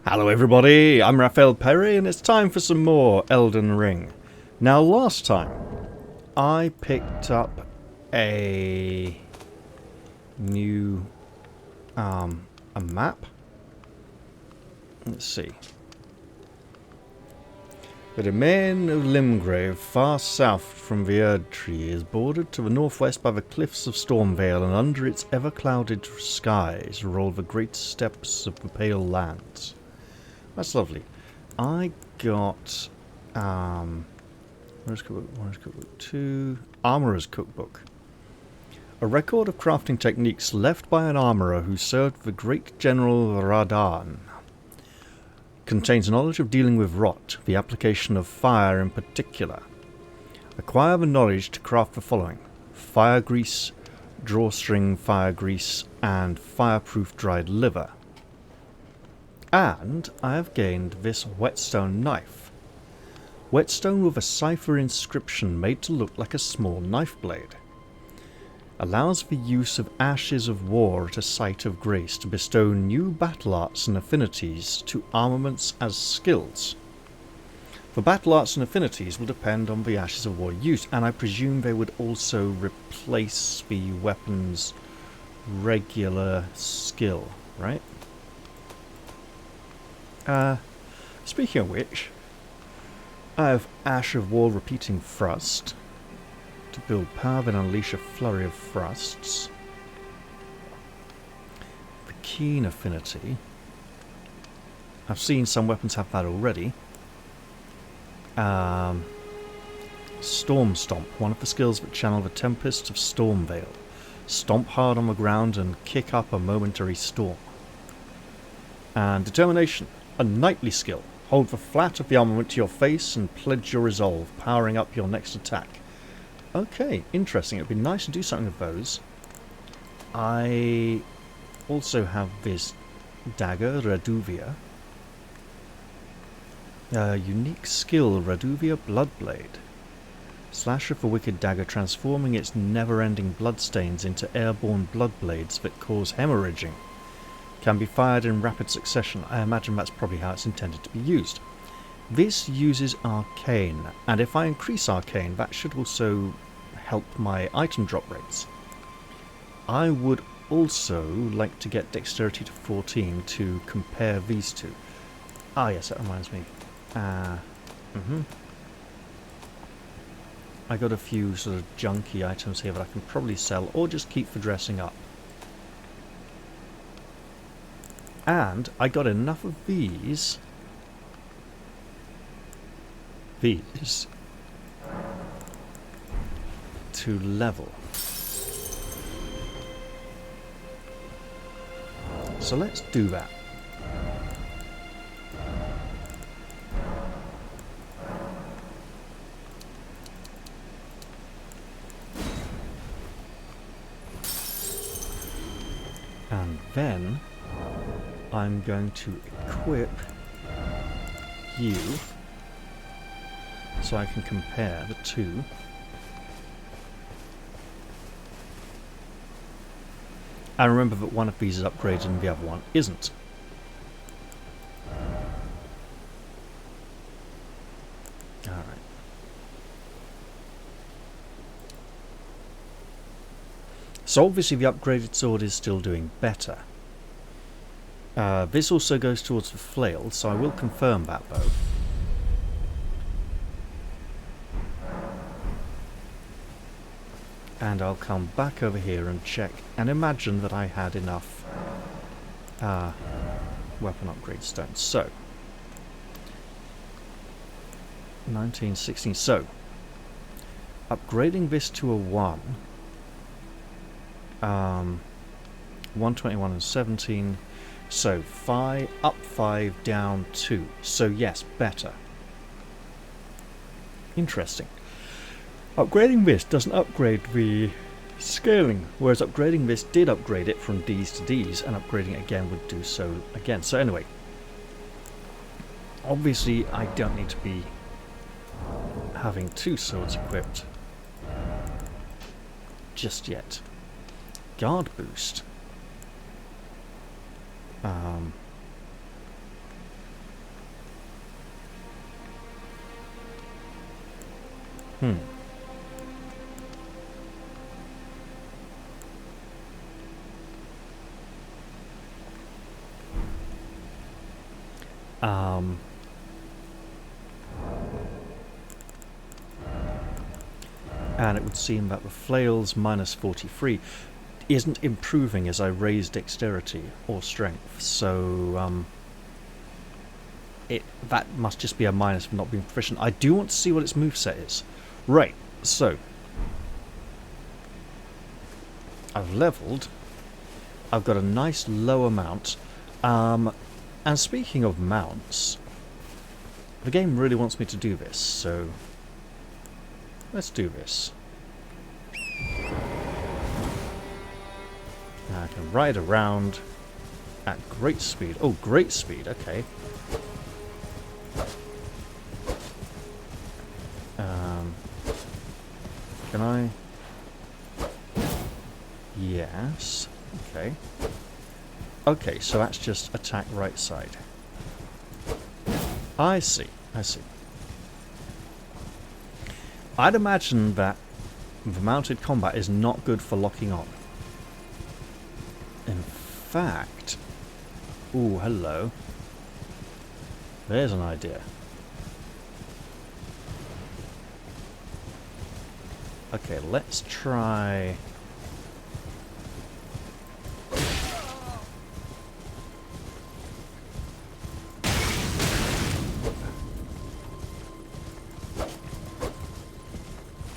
Hello everybody, I'm Raphael Perry and it's time for some more Elden Ring. Now last time I picked up a new a map. Let's see. The domain of Limgrave, far south from the Erd Tree, is bordered to the northwest by the cliffs of Stormvale, and under its ever-clouded skies roll the great steppes of the Pale Lands. That's lovely. I got Warrior's Cookbook 2, Armourer's Cookbook. A record of crafting techniques left by an armourer who served the great General Radahn. Contains knowledge of dealing with rot, the application of fire in particular. Acquire the knowledge to craft the following: fire grease, drawstring fire grease, and fireproof dried liver. And I have gained this whetstone knife. Whetstone with a cipher inscription made to look like a small knife blade. Allows the use of ashes of war at a site of grace to bestow new battle arts and affinities to armaments as skills. For battle arts and affinities will depend on the ashes of war used, and I presume they would also replace the weapon's regular skill, right? Speaking of which, I have Ash of War repeating thrust to build power, then unleash a flurry of thrusts. The keen affinity. I've seen some weapons have that already. Storm Stomp, one of the skills that channel the tempests of Stormvale. Stomp hard on the ground and kick up a momentary storm. And Determination, a knightly skill. Hold the flat of the armament to your face and pledge your resolve, powering up your next attack. Okay, interesting. It would be nice to do something with those. I also have this dagger, Raduvia. Unique skill, Raduvia Bloodblade. Slasher for wicked dagger, transforming its never-ending bloodstains into airborne bloodblades that cause hemorrhaging. Can be fired in rapid succession. I imagine that's probably how it's intended to be used. This uses Arcane, and if I increase Arcane, that should also help my item drop rates. I would also like to get Dexterity to 14 to compare these two. Ah yes, that reminds me. I got a few sort of junky items here that I can probably sell, or just keep for dressing up. And I got enough of these to level. So let's do that. And then I'm going to equip you so I can compare the two. And remember that one of these is upgraded and the other one isn't. Alright. So obviously the upgraded sword is still doing better. This also goes towards the flail, so I will confirm that though. And I'll come back over here and check and imagine that I had enough weapon upgrade stones. So 19, 16. So upgrading this to a 1, 121 and 17. So 5 up 5 down 2. So yes, better. Interesting. Upgrading this doesn't upgrade the scaling, whereas upgrading this did upgrade it from Ds to Ds, and upgrading it again would do so again. So anyway, obviously I don't need to be having two swords equipped just yet. Guard boost. Hmm. And it would seem that the flails minus 43 isn't improving as I raise dexterity or strength, so that must just be a minus for not being proficient. I do want to see what its moveset is. Right, so I've leveled. I've got a nice lower mount. And speaking of mounts, the game really wants me to do this, so let's do this. Now I can ride around at great speed. Oh, great speed, okay. Can I? Yes. Okay. Okay, so that's just attack right side. I see. I see. I'd imagine that the mounted combat is not good for locking on. In fact... Ooh, hello. There's an idea. Okay, let's try...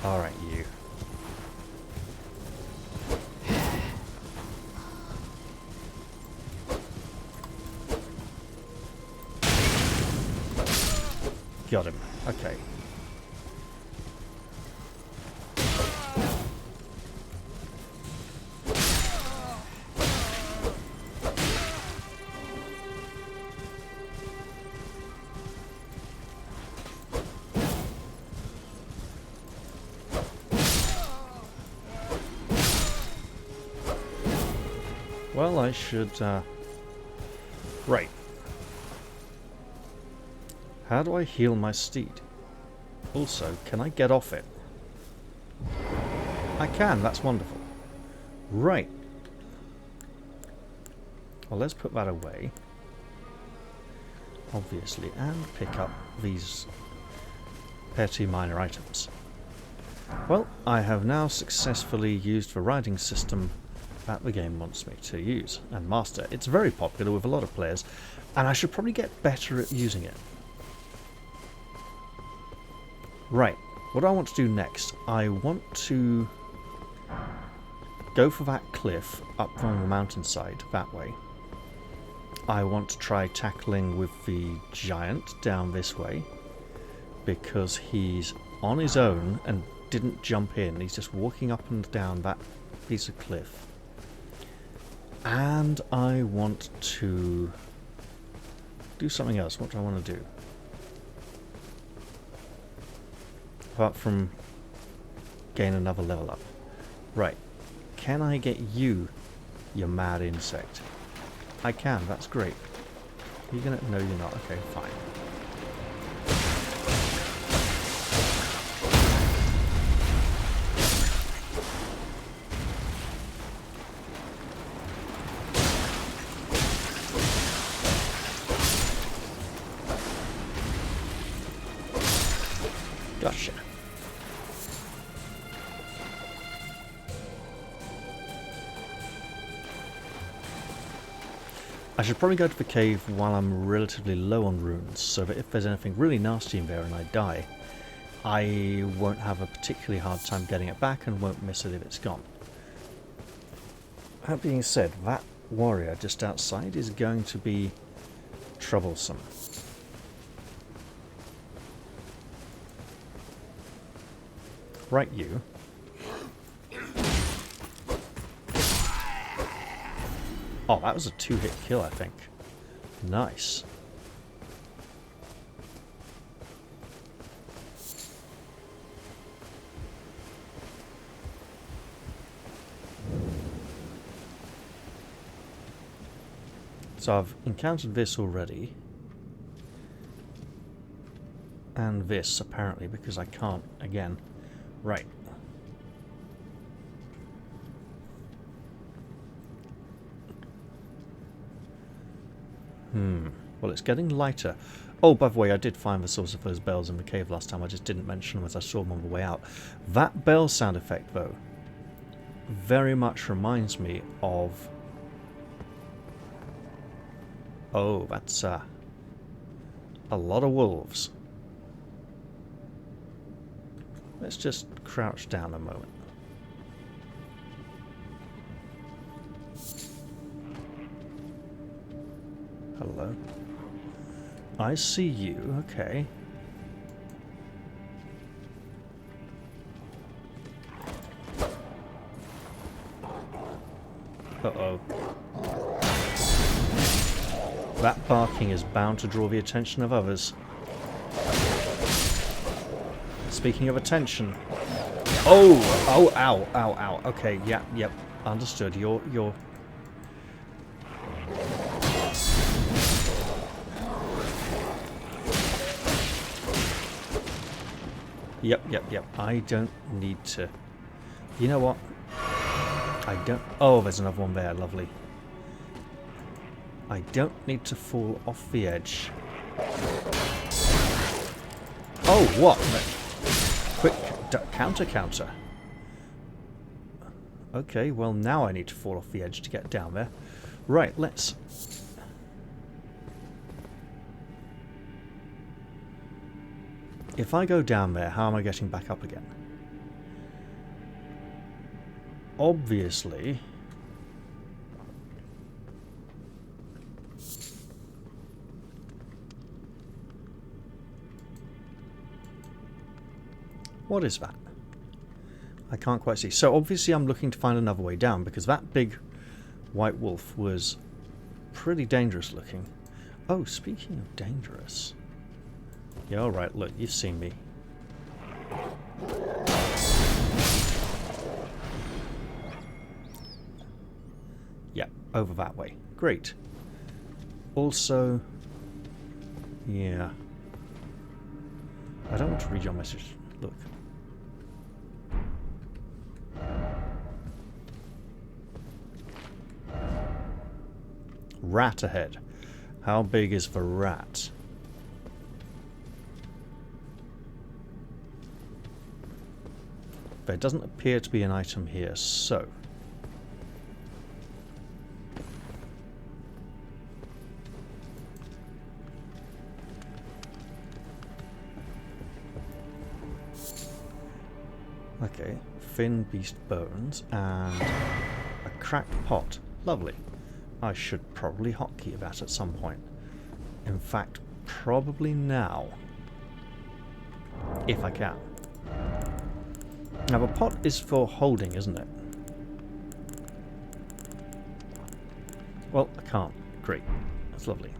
Alright, you. Got him. Okay. Well, I should, Right. How do I heal my steed? Also, can I get off it? I can, that's wonderful. Right. Well, let's put that away. Obviously, and pick up these petty minor items. Well, I have now successfully used the riding system that the game wants me to use and master. It's very popular with a lot of players, and I should probably get better at using it. Right, what do I want to do next? I want to go for that cliff up on the mountainside, that way. I want to try tackling with the giant down this way, because he's on his own and didn't jump in. He's just walking up and down that piece of cliff. And I want to do something else. What do I want to do? Apart from gain another level up. Right. Can I get you, you mad insect? I can, that's great. Are you gonna... No, you're not. Okay, fine. Gotcha. I should probably go to the cave while I'm relatively low on runes, so that if there's anything really nasty in there and I die, I won't have a particularly hard time getting it back and won't miss it if it's gone. That being said, that warrior just outside is going to be troublesome. Right, you. Oh, that was a two-hit kill, I think. Nice. So I've encountered this already. And this, apparently, because I can't, again, Right. Well, it's getting lighter. Oh, by the way, I did find the source of those bells in the cave last time. I just didn't mention them as I saw them on the way out. That bell sound effect, though, very much reminds me of... Oh, that's a lot of wolves. Let's just crouch down a moment. Hello. I see you, okay. Uh-oh. That barking is bound to draw the attention of others. Speaking of attention... Oh! Oh, ow, ow, ow. Okay, yeah, yep. Understood. You're... Yep. I don't need to... You know what? I don't... Oh, there's another one there. Lovely. I don't need to fall off the edge. Oh, what? Quick counter. Okay, well now I need to fall off the edge to get down there. Right, let's... If I go down there, how am I getting back up again? Obviously... What is that? I can't quite see. So obviously I'm looking to find another way down because that big white wolf was pretty dangerous looking. Oh, speaking of dangerous... Yeah, alright, look, you've seen me. Yeah, over that way. Great. Also... Yeah. I don't want to read your message. Look. Rat ahead. How big is the rat? There doesn't appear to be an item here, so... Okay, thin beast bones and a cracked pot. Lovely. I should probably hotkey that at some point. In fact, probably now. If I can. Now the pot is for holding, isn't it? Well, I can't. Great. That's lovely.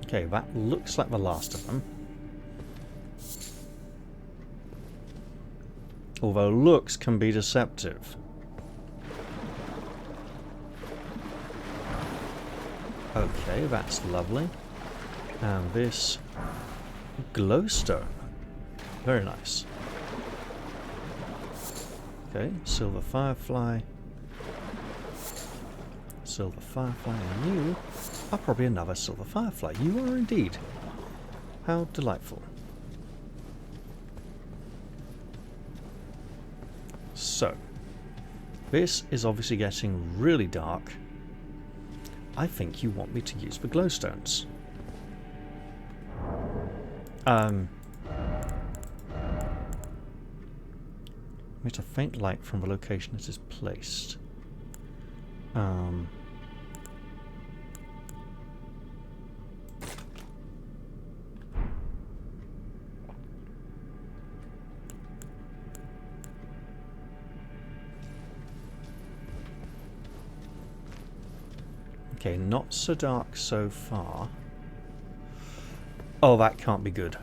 Okay, that looks like the last of them. Although looks can be deceptive. Okay, that's lovely. And this glowstone. Very nice. Okay, silver firefly. Silver firefly, and you are probably another silver firefly. You are indeed. How delightful. So, this is obviously getting really dark. I think you want me to use the glowstones. Emit a faint light from the location it is placed. Okay, not so dark so far. Oh, that can't be good.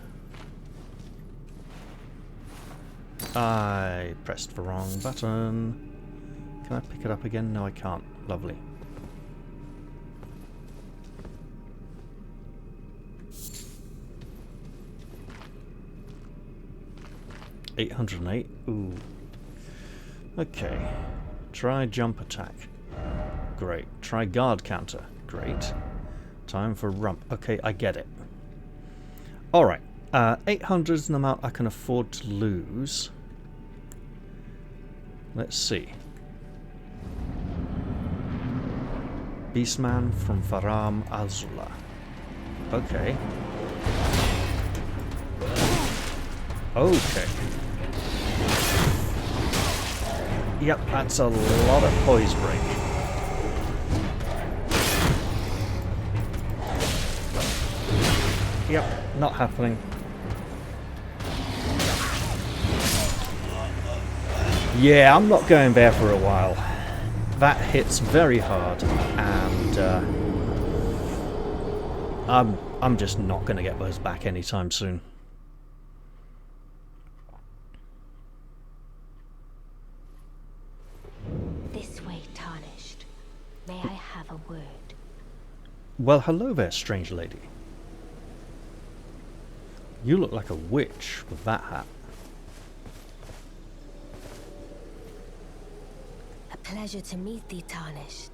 I pressed the wrong button. Can I pick it up again? No, I can't. Lovely. $808. Ooh. Okay. Try jump attack. Great. Try guard counter. Great. Time for rump. Okay, I get it. Alright. 800 is an amount I can afford to lose. Let's see. Beastman from Faram Azula. Okay. Okay. Yep, that's a lot of poise break. Yep, not happening. Yeah, I'm not going there for a while. That hits very hard, and I'm just not going to get those back anytime soon. This way, Tarnished. May I have a word? Well, hello there, strange lady. You look like a witch with that hat. A pleasure to meet thee, Tarnished.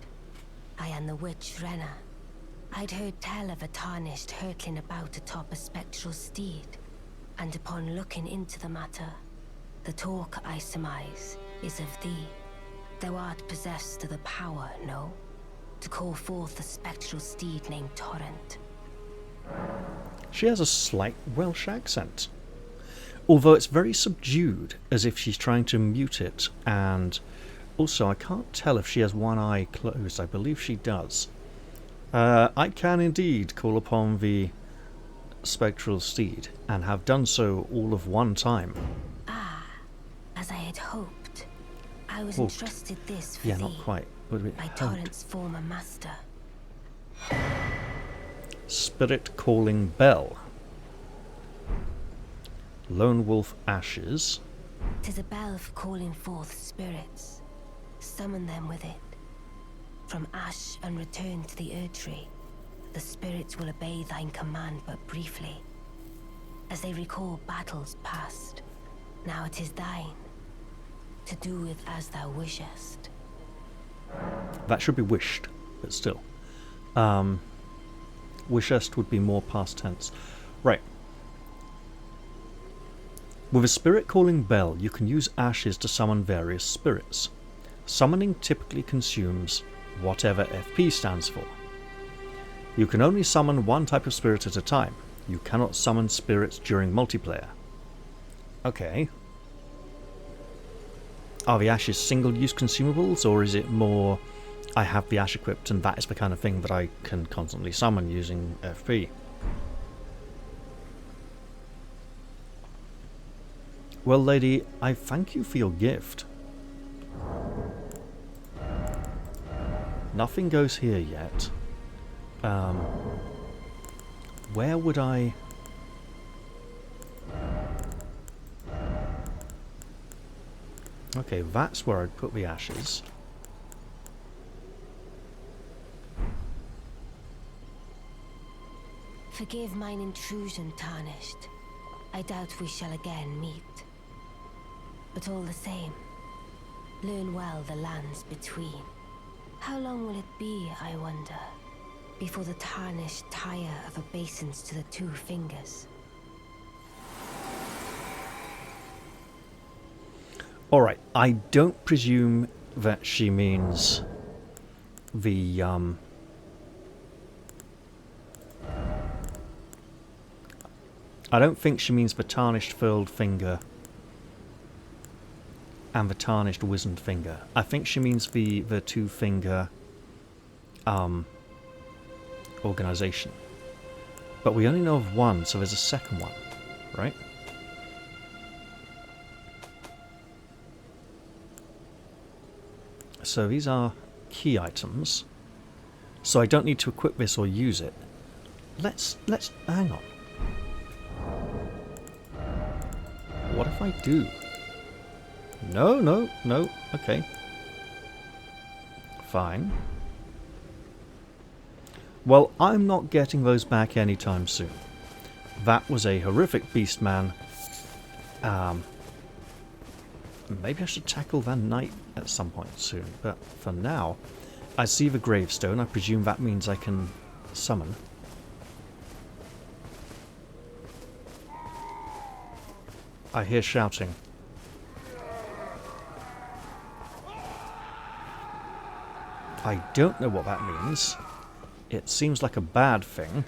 I am the witch Renna. I'd heard tell of a Tarnished hurtling about atop a spectral steed, and upon looking into the matter, the talk I surmise is of thee. Thou art possessed of the power, no? To call forth a spectral steed named Torrent. She has a slight Welsh accent, although it's very subdued, as if she's trying to mute it, and also I can't tell if she has one eye closed. I believe she does. I can indeed call upon the spectral steed, and have done so all of one time. Ah, as I had hoped. I was Hoped. entrusted this for Yeah, thee not quite. Would it be by hoped? Torrent's former master. Spirit Calling Bell. Lone Wolf Ashes. 'Tis a bell for calling forth spirits. Summon them with it. From ash and return to the Erdtree, the spirits will obey thine command but briefly, as they recall battles past. Now it is thine, to do with as thou wishest. That should be wished, but still. Wishest would be more past tense. Right. With a Spirit Calling Bell, you can use ashes to summon various spirits. Summoning typically consumes whatever FP stands for. You can only summon one type of spirit at a time. You cannot summon spirits during multiplayer. Okay. Are the ashes single-use consumables, or is it more I have the ash equipped and that is the kind of thing that I can constantly summon using FP? Well, lady, I thank you for your gift. Nothing goes here yet. Where would I... Okay, that's where I'd put the ashes. Forgive mine intrusion, Tarnished. I doubt we shall again meet. But all the same, learn well the lands between. How long will it be, I wonder, before the Tarnished tire of obeisance to the two fingers? Alright, I don't presume that she means the, I don't think she means the tarnished furled finger and the tarnished wizened finger. I think she means the two finger organization. But we only know of one, so there's a second one, right? So these are key items. So I don't need to equip this or use it. Let's hang on. What if I do? No, no, no. Okay. Fine. Well, I'm not getting those back anytime soon. That was a horrific beast, man. Maybe I should tackle Van Knight at some point soon, but for now, I see the gravestone. I presume that means I can summon. I hear shouting. I don't know what that means. It seems like a bad thing.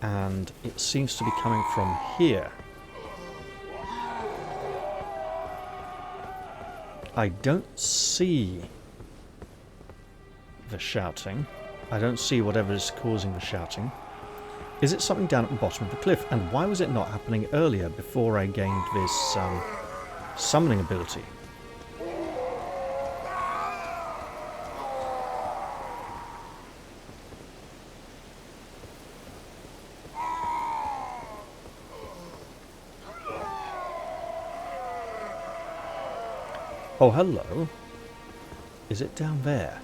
And it seems to be coming from here. I don't see the shouting. I don't see whatever is causing the shouting. Is it something down at the bottom of the cliff? And why was it not happening earlier before I gained this summoning ability? Oh, hello. Is it down there?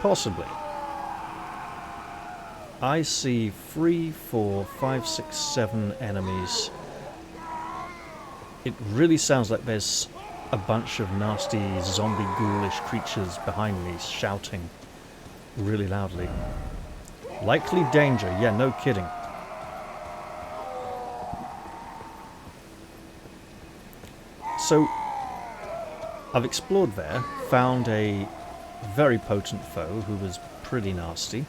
Possibly. I see 3, 4, 5, 6, 7 enemies. It really sounds like there's a bunch of nasty zombie ghoulish creatures behind me shouting really loudly. Likely danger, yeah, no kidding. So, I've explored there, found a very potent foe who was pretty nasty.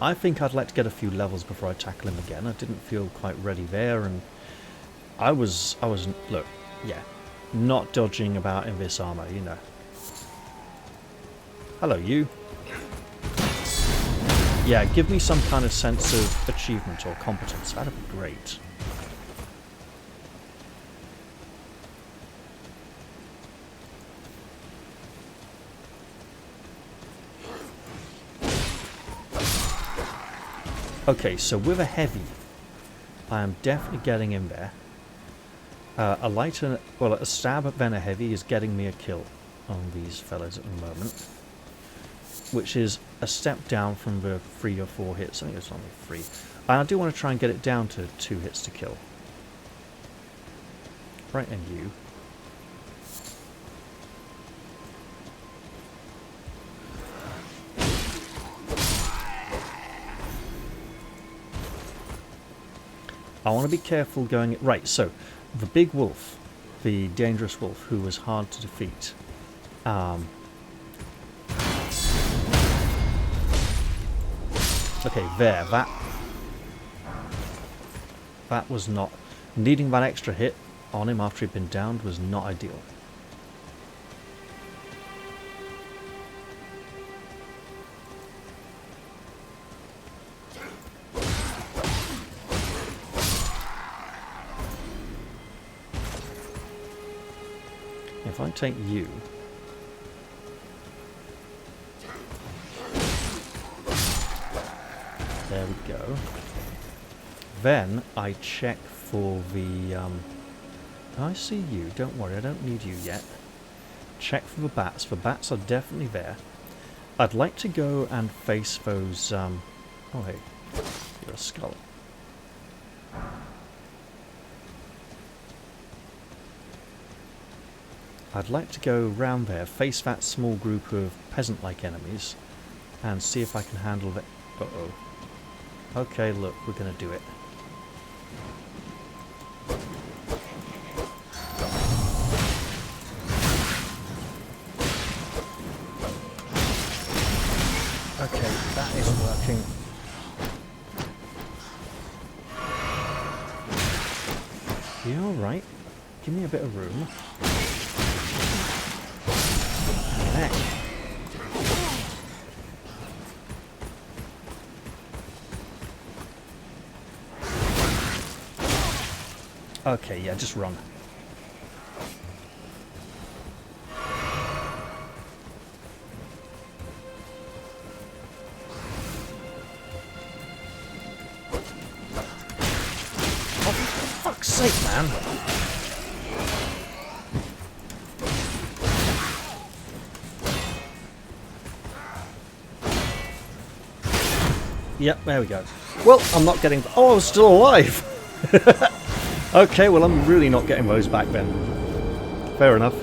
I think I'd like to get a few levels before I tackle him again. I didn't feel quite ready there, and I wasn't, look, yeah, not dodging about in this armor, you know. Hello, you. Yeah, give me some kind of sense of achievement or competence. That'd be great. Okay, so with a heavy, I am definitely getting in there. A light and, well, a stab at then a heavy is getting me a kill on these fellas at the moment, which is a step down from the 3 or 4 hits. I think it's only 3. And I do want to try and get it down to 2 hits to kill. Right, and you. I want to be careful going... Right, so, the big wolf, the dangerous wolf, who was hard to defeat. Okay, there, that was not... Needing that extra hit on him after he'd been downed was not ideal. If I take you... There we go. Then I check for the... I see you, don't worry, I don't need you yet. Check for the bats. The bats are definitely there. I'd like to go and face those... Oh hey, you're a skull. I'd like to go round there, face that small group of peasant-like enemies, and see if I can handle that. Uh-oh. Okay, look, we're going to do it. Okay, that is working. You alright? Give me a bit of room. Okay, yeah, just run. Oh, for fuck's sake, man. Yep, there we go. Well, I'm not getting... Oh, I was still alive! Okay, well, I'm really not getting those back then. Fair enough.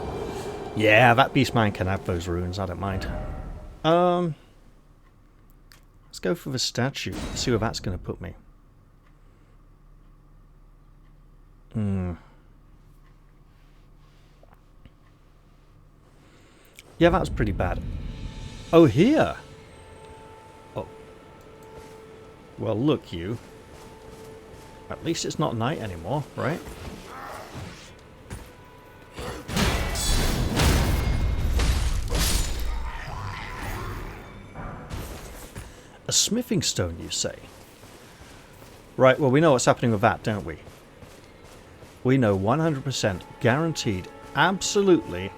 Yeah, that Beastman can have those runes, I don't mind. Let's go for the statue. See where that's going to put me. Yeah, that was pretty bad. Oh, here! Oh. Well, look, you. At least it's not night anymore, right? A smithing stone, you say? Right, well, we know what's happening with that, don't we? We know 100% guaranteed, absolutely,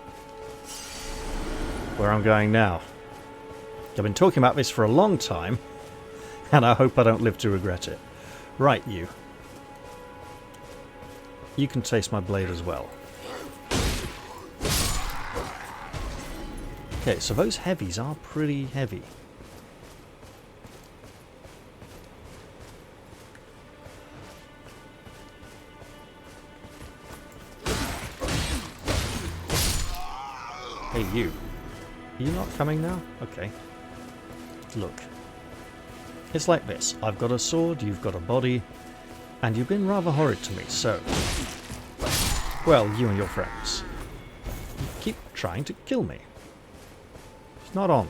where I'm going now. I've been talking about this for a long time, and I hope I don't live to regret it. Right, you. You can taste my blade as well. Okay, so those heavies are pretty heavy. Hey, you. Are you not coming now? Okay. Look. It's like this. I've got a sword, you've got a body, and you've been rather horrid to me, so... Well, you and your friends. You keep trying to kill me. It's not on.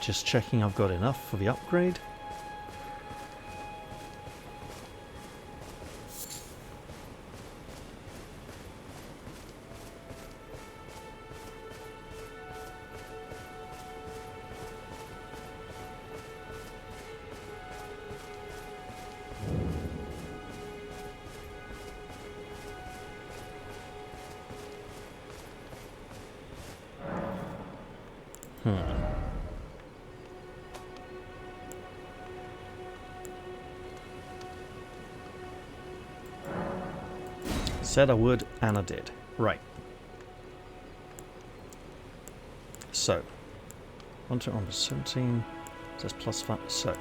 Just checking I've got enough for the upgrade. Said I would, and I did. Right. So, 1 to 17, says plus 5, so.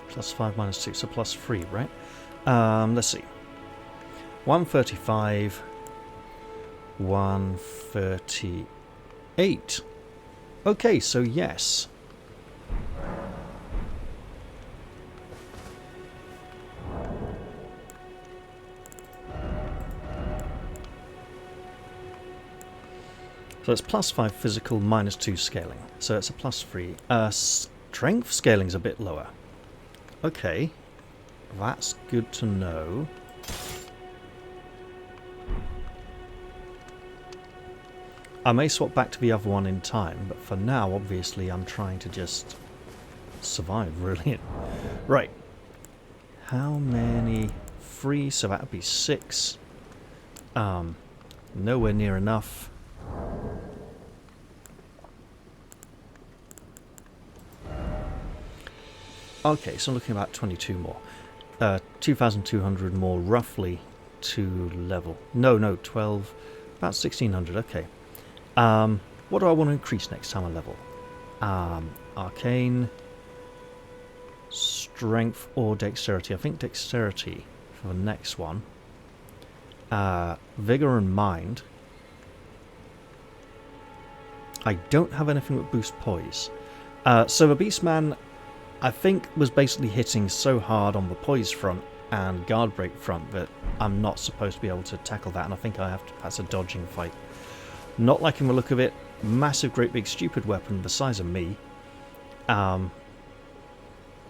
Plus 5 minus 2, so plus 3, right? Let's see. 135, 138. Okay, so yes. So it's plus 5 physical, minus 2 scaling. So it's a plus 3. Strength scaling's a bit lower. Okay. That's good to know. I may swap back to the other one in time, but for now, obviously, I'm trying to just survive, really. Right. How many? 3, so that would be 6. Nowhere near enough. Okay, so I'm looking at about 22 more. 2,200 more, roughly, to level. No, 12. About 1,600, okay. What do I want to increase next time I level? Arcane, Strength, or Dexterity. I think Dexterity for the next one. Vigor and Mind. I don't have anything that boosts Poise. So the Beastman, I think, was basically hitting so hard on the Poise front and Guard Break front that I'm not supposed to be able to tackle that, and I think I have to pass a dodging fight. Not liking the look of it. Massive, great big stupid weapon the size of me. Right.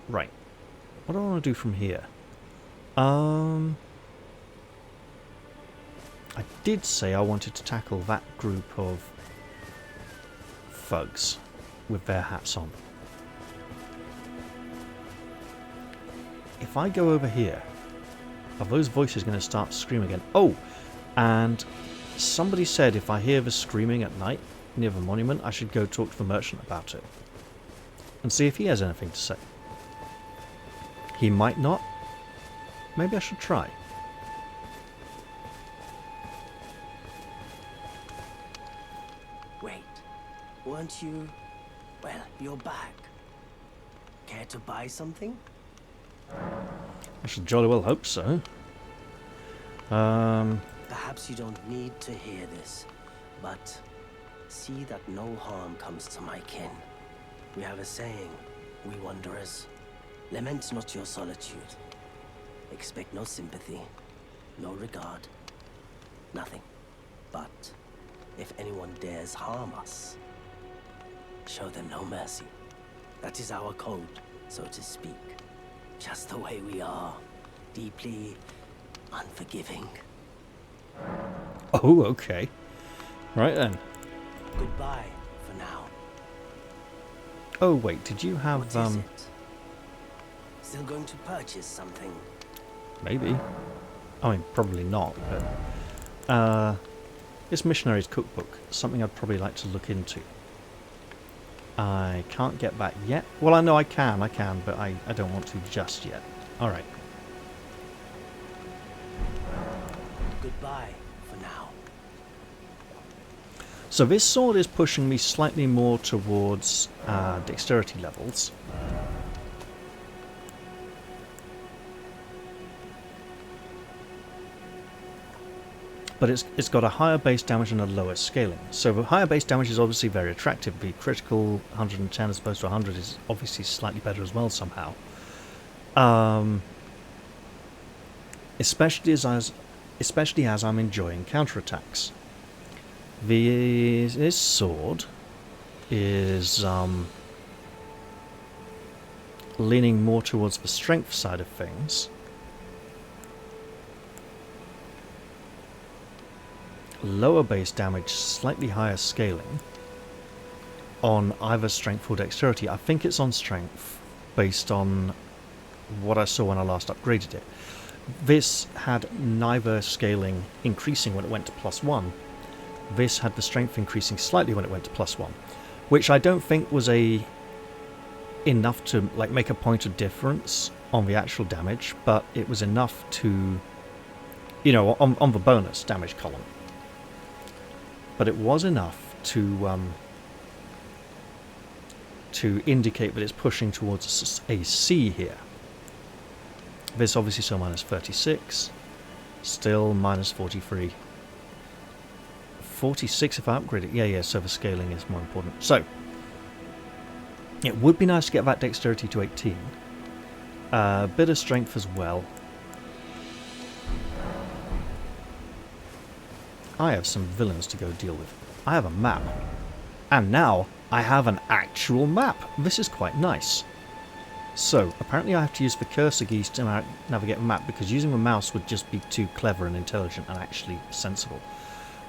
What do I want to do from here? I did say I wanted to tackle that group of thugs. with their hats on. If I go over here, are those voices going to start screaming again? Oh, and somebody said if I hear the screaming at night near the monument, I should go talk to the merchant about it and see if he has anything to say. He might not. Maybe I should try. Wait, weren't you... Well, you're back. Care to buy something? I should jolly well hope so. Perhaps you don't need to hear this, but see that no harm comes to my kin. We have a saying, we wanderers, lament not your solitude. Expect no sympathy, no regard, nothing. But if anyone dares harm us, show them no mercy. That is our code, so to speak. Just the way we are, deeply unforgiving. Oh, okay. Right then. Goodbye for now. Oh wait, did you have What is it? Still going to purchase something? Maybe. I mean, probably not, but this missionary's cookbook, something I'd probably like to look into. I can't get that yet. Well, I know I can, but I don't want to just yet. Alright. Goodbye for now. So this sword is pushing me slightly more towards dexterity levels. But it's got a higher base damage and a lower scaling. So the higher base damage is obviously very attractive. The critical 110 as opposed to 100 is obviously slightly better as well somehow. Especially as I'm enjoying counterattacks. This sword is leaning more towards the strength side of things. Lower base damage, slightly higher scaling on either strength or dexterity. I think it's on strength based on what I saw when I last upgraded it. This had neither scaling increasing when it went to +1. This had the strength increasing slightly when it went to +1, which I don't think was enough to like make a point of difference on the actual damage, but it was enough to, you know, on the bonus damage column. But it was enough to indicate that it's pushing towards a C here. This obviously still minus 36, still minus 43. 46 if I upgrade it. Yeah, so the scaling is more important. So, it would be nice to get that dexterity to 18. A bit of strength as well. I have some villains to go deal with. I have a map. And now I have an actual map. This is quite nice. So, apparently I have to use the cursor keys to navigate a map, because using the mouse would just be too clever and intelligent and actually sensible.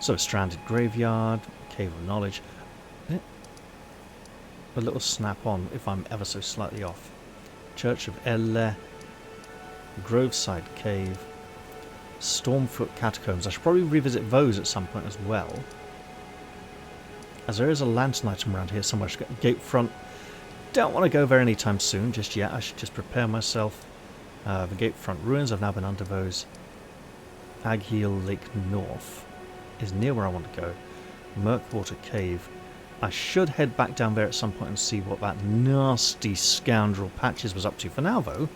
So, Stranded Graveyard, Cave of Knowledge. A little snap-on if I'm ever so slightly off. Church of Elle, Groveside Cave, Stormfoot Catacombs. I should probably revisit those at some point as well, as there is a lantern item around here somewhere. Gatefront. Don't want to go there anytime soon just yet. I should just prepare myself. The Gatefront Ruins, I've now been under those. Agheel Lake North is near where I want to go. Murkwater Cave. I should head back down there at some point and see what that nasty scoundrel Patches was up to. For now, though,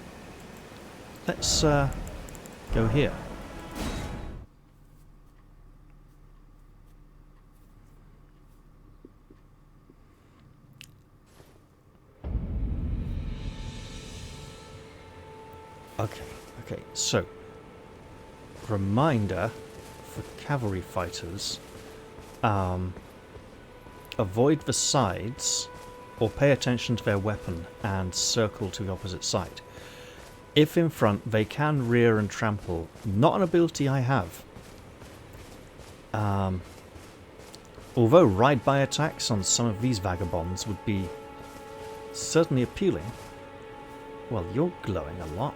let's go here. Okay, so, reminder for cavalry fighters, avoid the sides or pay attention to their weapon and circle to the opposite side. If in front, they can rear and trample. Not an ability I have. Although ride-by attacks on some of these vagabonds would be certainly appealing. Well, you're glowing a lot.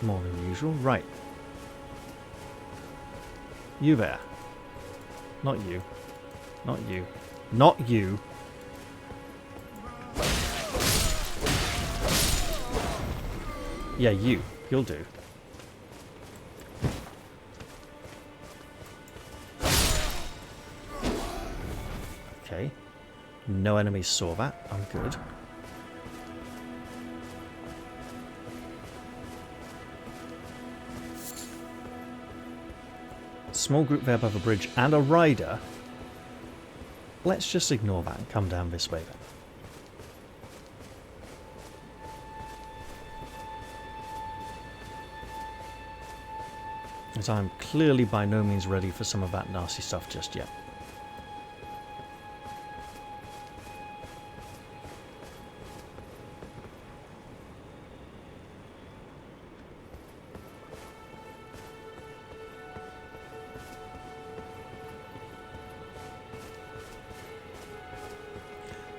More than usual. Right. You there. Not you. Not you. Not you. Yeah, you. You'll do. Okay. No enemies saw that. I'm good. Small group there above a bridge and a rider. Let's just ignore that and come down this way then. As I'm clearly by no means ready for some of that nasty stuff just yet.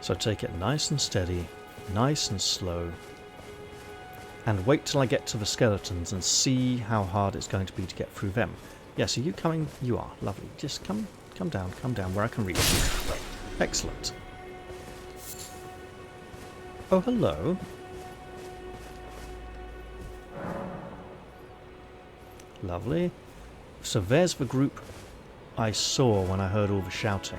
So take it nice and steady, nice and slow, and wait till I get to the skeletons and see how hard it's going to be to get through them. Yes, are you coming? You are. Lovely. Just come down where I can reach you. Excellent. Oh, hello. Lovely. So there's the group I saw when I heard all the shouting.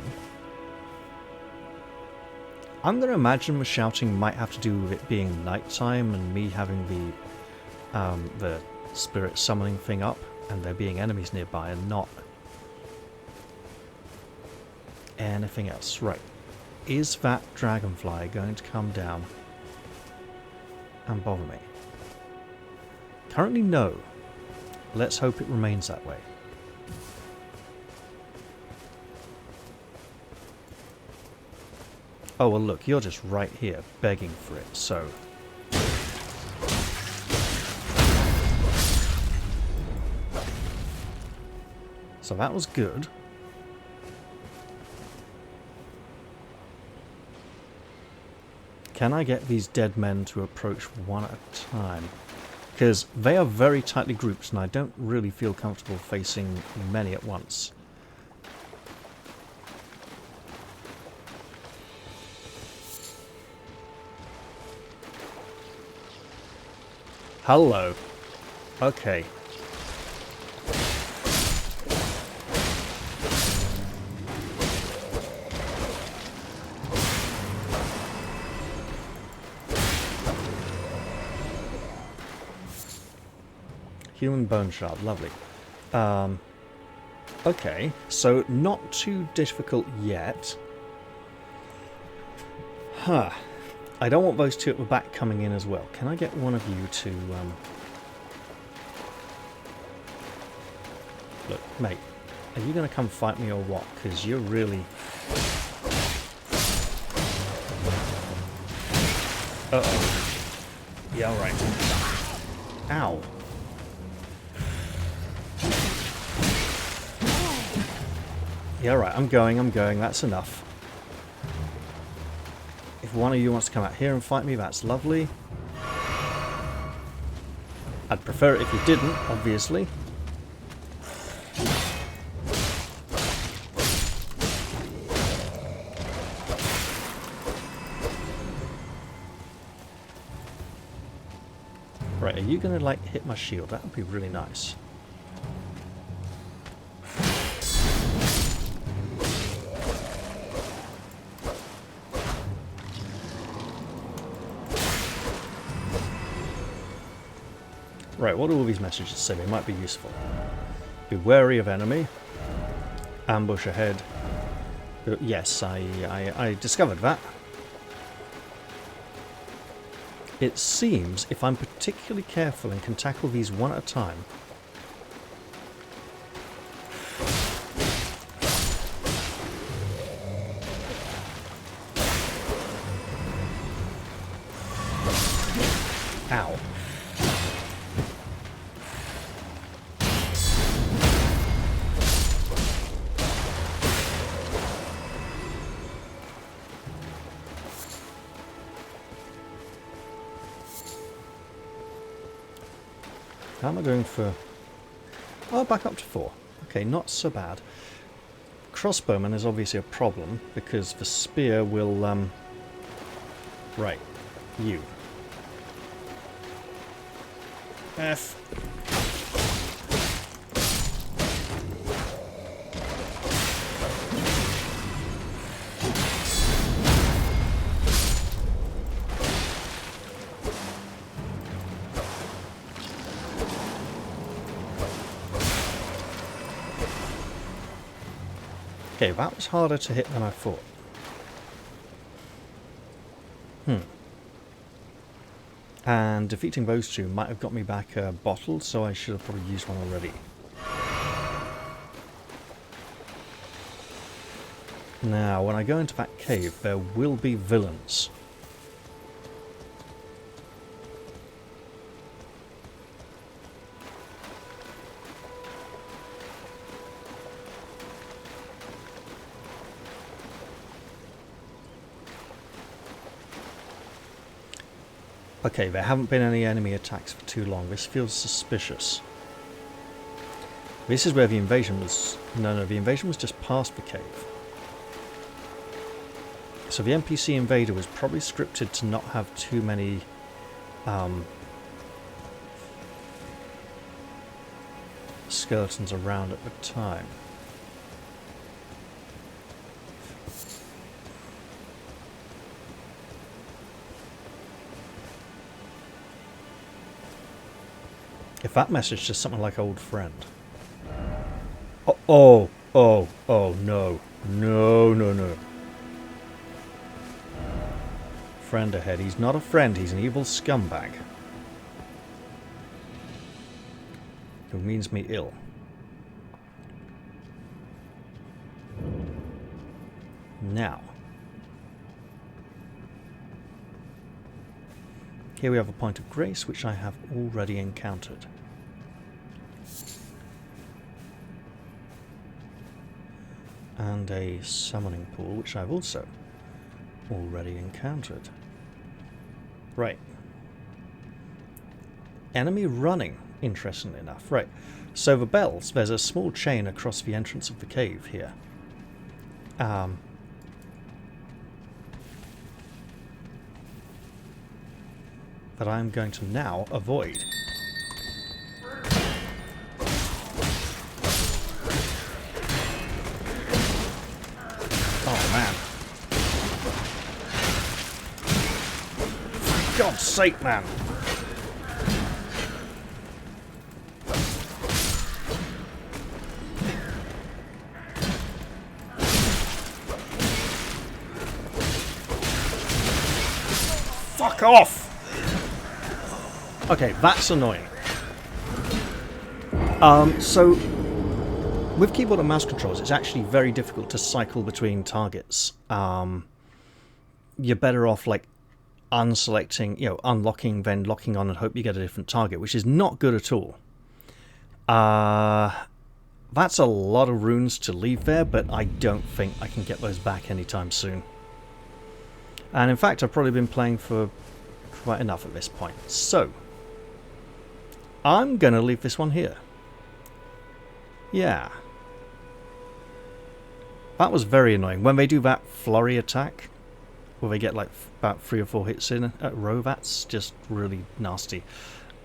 I'm going to imagine the shouting might have to do with it being nighttime and me having the spirit summoning thing up and there being enemies nearby and not anything else. Right. Is that dragonfly going to come down and bother me? Currently, no. Let's hope it remains that way. Oh, well, look, you're just right here, begging for it, so... So that was good. Can I get these dead men to approach one at a time? Because they are very tightly grouped, and I don't really feel comfortable facing many at once. Hello. Okay. Human bone shard, lovely. Okay, so not too difficult yet. Huh. I don't want those two at the back coming in as well. Can I get one of you to... Look, mate, are you going to come fight me or what? Because you're really... Uh-oh. Yeah, alright. Ow. Yeah, alright, I'm going, that's enough. If one of you wants to come out here and fight me, that's lovely. I'd prefer it if you didn't, obviously. Right, are you going to, like, hit my shield? That would be really nice. Right, what do all these messages say? They might be useful. Be wary of enemy. Ambush ahead. Yes, I discovered that. It seems if I'm particularly careful and can tackle these one at a time... Ow. How am I doing for... Oh, back up to 4. Okay, not so bad. Crossbowman is obviously a problem, because the spear will... Right. You. F. Okay, that was harder to hit than I thought. And defeating those two might have got me back a bottle, so I should have probably used one already. Now, when I go into that cave, there will be villains. Okay, there haven't been any enemy attacks for too long. This feels suspicious. This is where the invasion was... No, the invasion was just past the cave. So the NPC invader was probably scripted to not have too many... skeletons around at the time. If that message is something like old friend. Oh, no. No. Friend ahead. He's not a friend, he's an evil scumbag. Who means me ill. Now. Here we have a point of grace, which I have already encountered. And a summoning pool, which I've also already encountered. Right. Enemy running, interestingly enough. Right. So the bells, there's a small chain across the entrance of the cave here. That I'm going to now avoid. Oh man. For God's sake, man. Fuck off! Okay, that's annoying. So, with keyboard and mouse controls, it's actually very difficult to cycle between targets. You're better off, like, unselecting, unlocking, then locking on and hope you get a different target, which is not good at all. That's a lot of runes to leave there, but I don't think I can get those back anytime soon. And in fact, I've probably been playing for quite enough at this point. So, I'm going to leave this one here. Yeah. That was very annoying. When they do that flurry attack, where they get like about 3 or 4 hits in a row, that's just really nasty.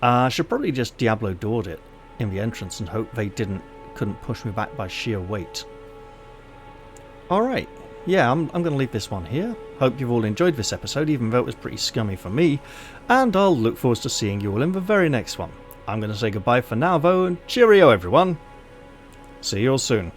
I should probably just Diablo Doored it in the entrance and hope they couldn't push me back by sheer weight. Alright. Yeah, I'm going to leave this one here. Hope you've all enjoyed this episode, even though it was pretty scummy for me. And I'll look forward to seeing you all in the very next one. I'm going to say goodbye for now, though, and cheerio, everyone. See you all soon.